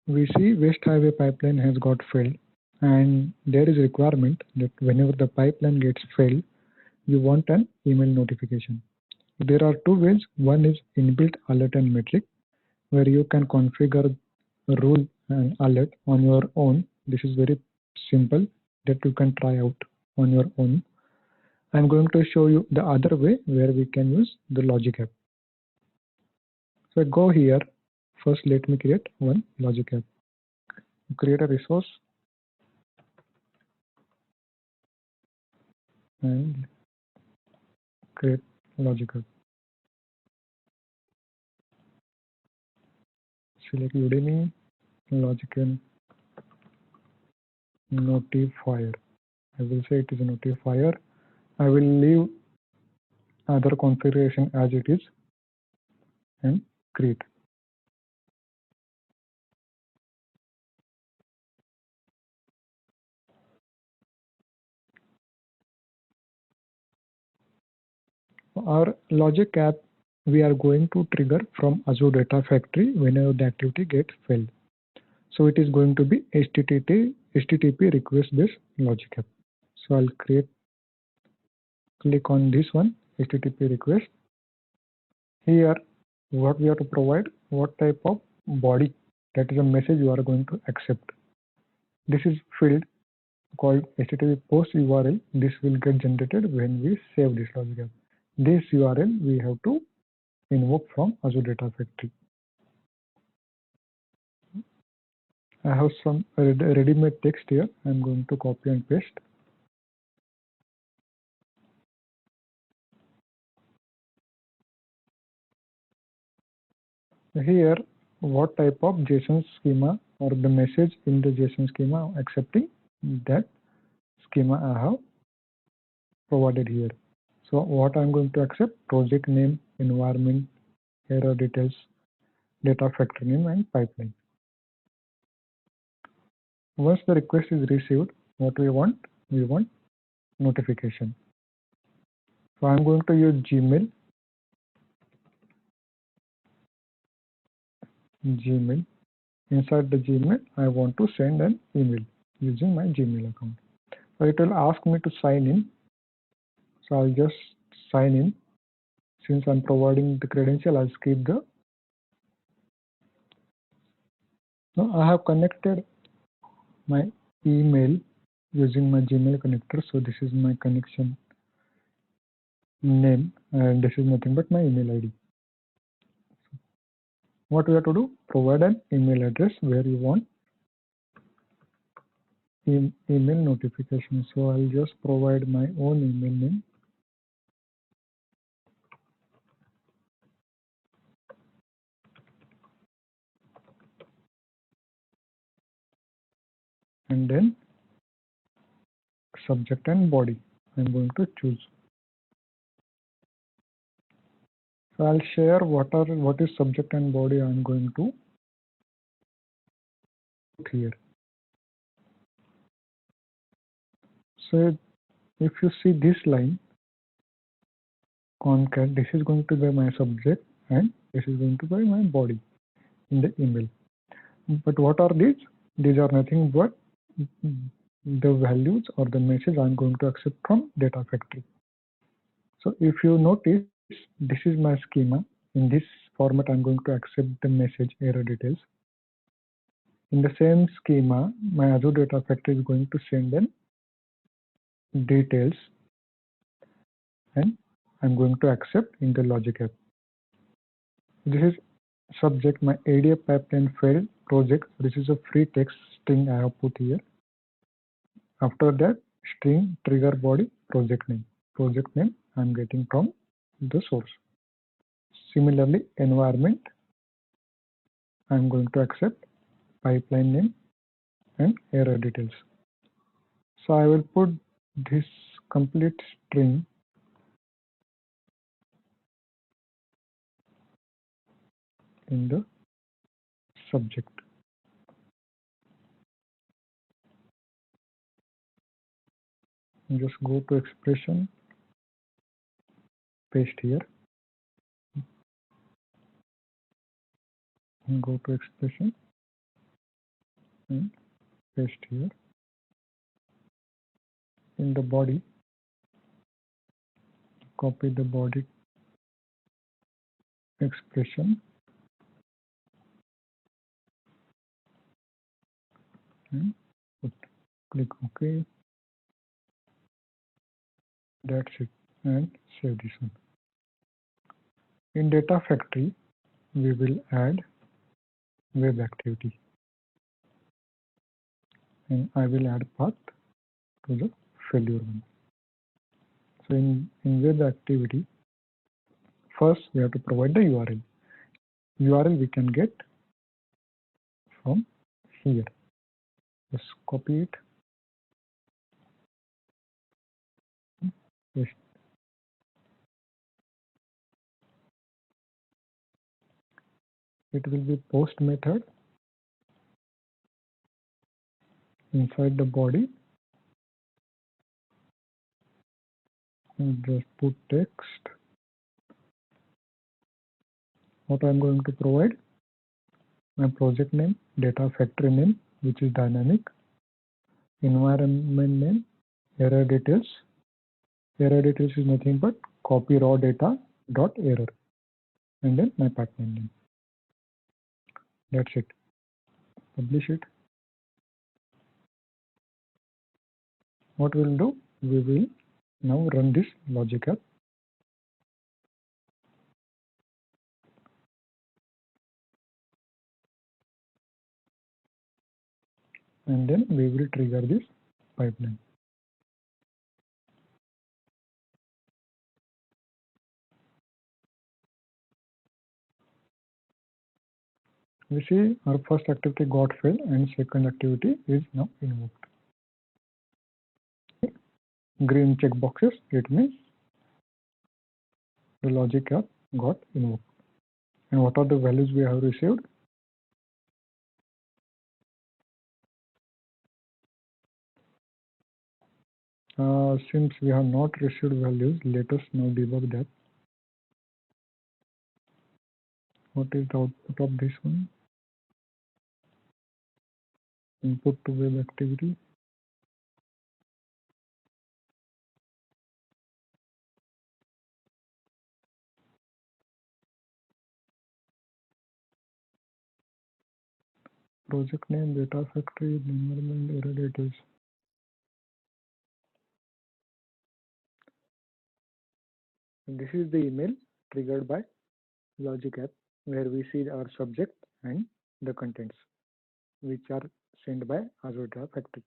we see West Highway pipeline has got failed, and there is a requirement that whenever the pipeline gets failed, you want an email notification. There are two ways. One is inbuilt alert and metric, where you can configure a rule and alert on your own. This is very simple that you can try out on your own. I'm going to show you the other way where we can use the logic app. So I go here. First, let me create one logic app. Create a resource and create logic app. Select Udemy, logic and notifier. I will say it is a notifier. I will leave other configuration as it is and create. Our logic app, we are going to trigger from Azure Data Factory whenever the activity gets failed. So it is going to be HTTP request based logic app. So I'll click on this one, HTTP request. Here, what we have to provide, what type of body, that is a message you are going to accept. This is field called HTTP post URL. This will get generated when we save this logic app. This URL we have to invoke from Azure Data Factory. I have some ready-made text here. I'm going to copy and paste. Here, what type of JSON schema or the message in the JSON schema accepting, that schema I have provided here. So what I'm going to accept: project name, environment, error details, data factory name, and pipeline. Once the request is received, what we want? We want notification. So I'm going to use Gmail. Inside the Gmail, I want to send an email using my Gmail account. So it will ask me to sign in. So I'll just sign in. Since I'm providing the credential, I'll skip the. Now I have connected my email using my Gmail connector. So this is my connection name, and this is nothing but my email ID. What we have to do? Provide an email address where you want email notification. So I'll just provide my own email name. And then subject and body I'm going to choose. So I'll share what is subject and body I'm going to put here. So if you see this line, concat, this is going to be my subject and this is going to be my body in the email. But what are these? These are nothing but the values or the message I'm going to accept from Data Factory. So if you notice, this is my schema. In this format, I'm going to accept the message error details. In the same schema, my Azure Data Factory is going to send in details, and I'm going to accept in the logic app. This is subject, my ADF pipeline failed project. This is a free text string I have put here. After that, string trigger body project name. Project name I'm getting from the source. Similarly, environment, I'm going to accept pipeline name and error details. So I will put this complete string in the subject. Just go to expression, paste here, and go to expression. and paste here. In the body, copy the body expression and click OK. That's it, and save this one. In Data Factory, we will add web activity, and I will add path to the failure one. So in web activity, first we have to provide the URL. URL we can get from here. Just copy it, paste. It will be post method inside the body, and just put text. What I'm going to provide, my project name, Data Factory name, which is dynamic, environment name, error details. Error details is nothing but copy raw data dot error, and then my partner name. That's it. Publish it. What we'll do, we will now run this logic app. And then we will trigger this pipeline. We see our first activity got failed and second activity is now invoked. Green check boxes, it means the logic app got invoked. And what are the values we have received? Since we have not received values, let us now debug that. What is the output of this one? Input to web activity. Project name, Data Factory, environment, error details. This is the email triggered by logic app, where we see our subject and the contents, which are sent by Azure Data Factory.